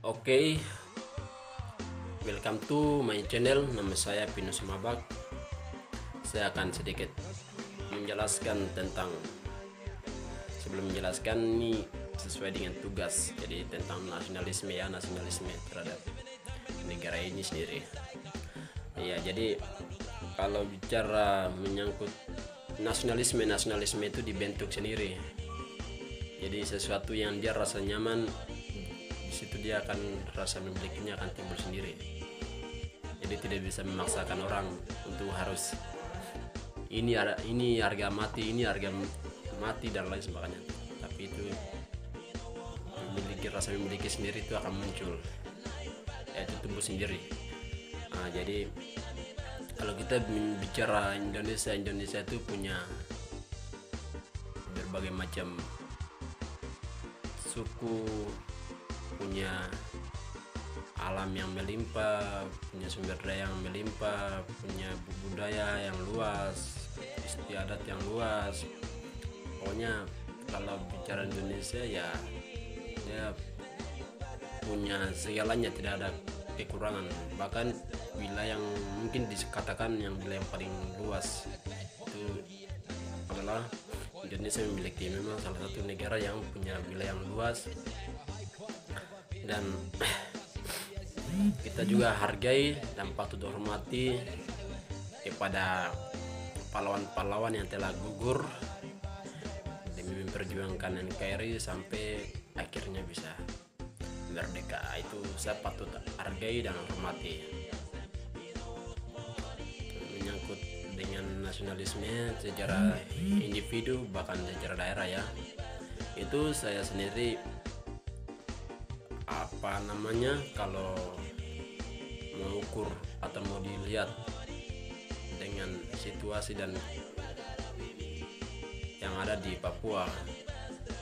Oke, welcome to my channel. Nama saya Pino Sumabak. Saya akan sedikit menjelaskan tentang, sebelum menjelaskan ini sesuai dengan tugas. Jadi tentang nasionalisme terhadap negara ini sendiri. Iya, jadi kalau bicara menyangkut nasionalisme itu dibentuk sendiri. Jadi sesuatu yang dia rasa nyaman, di situ dia akan rasa memilikinya akan timbul sendiri. Jadi tidak bisa memaksakan orang untuk harus ini harga mati, ini harga mati dan lain sebagainya. Tapi itu memiliki sendiri itu akan muncul, yaitu tumbuh sendiri. Jadi kalau kita bicara Indonesia itu punya berbagai macam suku, punya alam yang melimpah, punya sumber daya yang melimpah, punya budaya yang luas, istiadat yang luas. Pokoknya kalau bicara Indonesia ya dia punya segalanya, tidak ada kekurangan. Bahkan wilayah yang mungkin dikatakan yang wilayah yang paling luas itu adalah Indonesia. Memiliki memang salah satu negara yang punya wilayah yang luas, dan kita juga hargai dan patut hormati kepada pahlawan-pahlawan yang telah gugur demi memperjuangkan NKRI sampai akhirnya bisa merdeka. Itu saya patut hargai dan hormati. Menyangkut dengan nasionalisme secara individu bahkan secara daerah ya, itu saya sendiri kalau mengukur atau mau dilihat dengan situasi dan yang ada di Papua,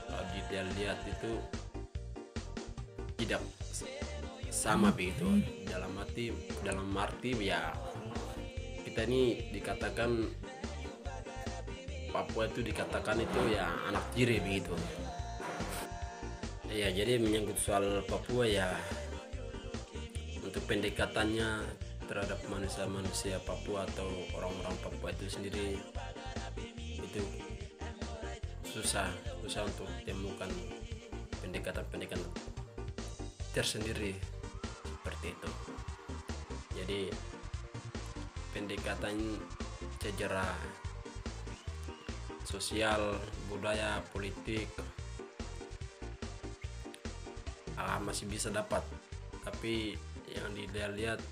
kalau dilihat itu tidak sama begitu. Dalam arti ya, kita ini dikatakan Papua itu dikatakan itu ya anak tiri begitu ya. Jadi menyangkut soal Papua ya, untuk pendekatannya terhadap manusia Papua atau orang-orang Papua itu sendiri itu susah untuk temukan pendekatan tersendiri seperti itu. Jadi pendekatan sejarah, sosial, budaya, politik masih bisa dapat. Tapi yang dilihat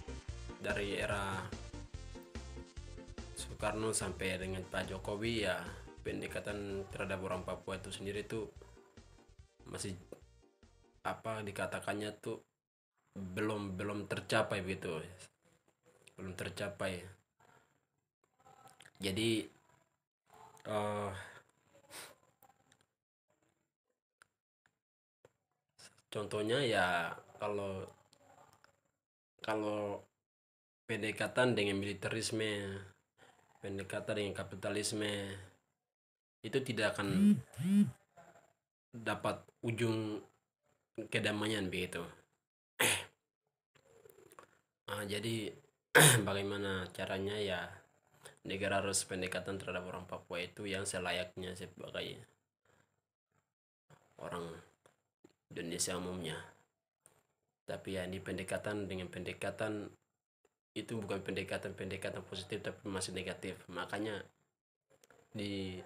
dari era Soekarno sampai dengan Pak Jokowi ya, pendekatan terhadap orang Papua itu sendiri tuh masih dikatakannya tuh belum tercapai begitu, belum tercapai. Jadi contohnya ya, kalau pendekatan dengan militerisme, pendekatan dengan kapitalisme itu tidak akan dapat ujung kedamaian begitu. Jadi bagaimana caranya ya, negara harus pendekatan terhadap orang Papua itu yang selayaknya sebagai orang Indonesia umumnya. Tapi ya, ini pendekatan itu bukan pendekatan positif, tapi masih negatif. Makanya di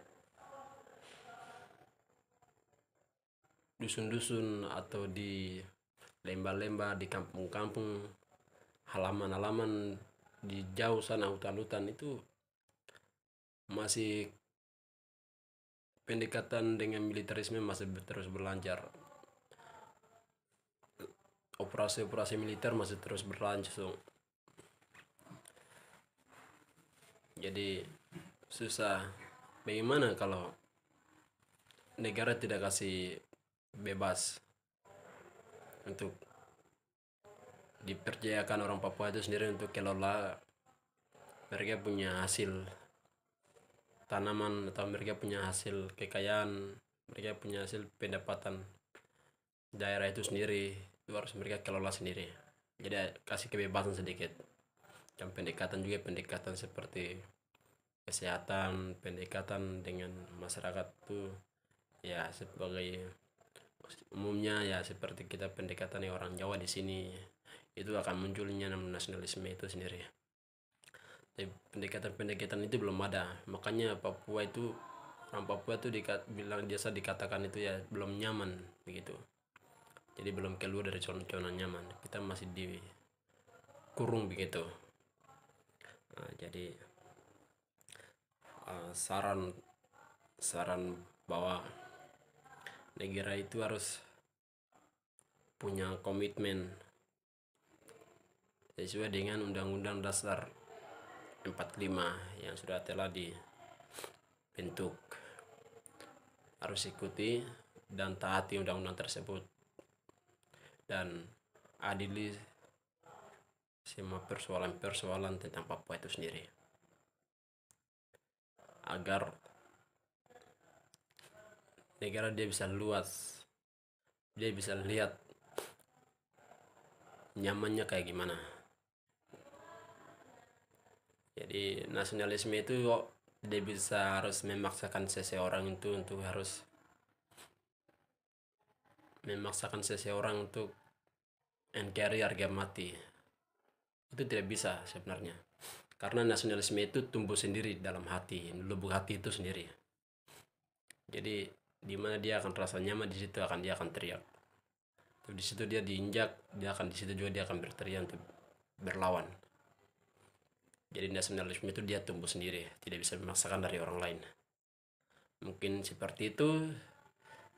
dusun-dusun atau di lembah-lembah, di kampung-kampung, halaman-halaman di jauh sana, hutan-hutan itu masih pendekatan dengan militerisme masih terus berlancar. Operasi-operasi militer masih terus berlangsung. Jadi susah. Bagaimana kalau negara tidak kasih bebas untuk dipercayakan orang Papua itu sendiri untuk kelola mereka punya hasil tanaman, atau mereka punya hasil kekayaan, mereka punya hasil pendapatan daerah itu sendiri. itu harus mereka kelola sendiri. Jadi kasih kebebasan sedikit. Dan pendekatan juga pendekatan seperti kesehatan, pendekatan dengan masyarakat tuh ya sebagai umumnya ya seperti kita pendekatan orang Jawa di sini itu akan munculnya nasionalisme itu sendiri. Tapi pendekatan-pendekatan itu belum ada, makanya Papua itu orang Papua itu bilang biasa dikatakan itu ya belum nyaman begitu. Jadi belum keluar dari zona nyaman, kita masih dikurung begitu. Nah, jadi saran bahwa negara itu harus punya komitmen sesuai dengan Undang-Undang Dasar 45 yang sudah telah dibentuk, harus ikuti dan taati undang-undang tersebut dan adili semua persoalan tentang Papua itu sendiri, agar negara dia bisa luas, dia bisa lihat nyamannya kayak gimana. Jadi nasionalisme itu kok dia bisa harus memaksakan seseorang itu untuk untuk NKRI harga mati. Itu tidak bisa sebenarnya, karena nasionalisme itu tumbuh sendiri dalam hati, lubuk hati itu sendiri. Jadi di mana dia akan rasa nyaman, di situ dia akan teriak. Di situ dia diinjak, di situ juga dia akan berteriak untuk berlawan. Jadi nasionalisme itu dia tumbuh sendiri, tidak bisa memaksakan dari orang lain. Mungkin seperti itu.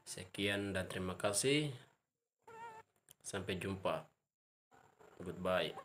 Sekian dan terima kasih. Sampai jumpa. Goodbye.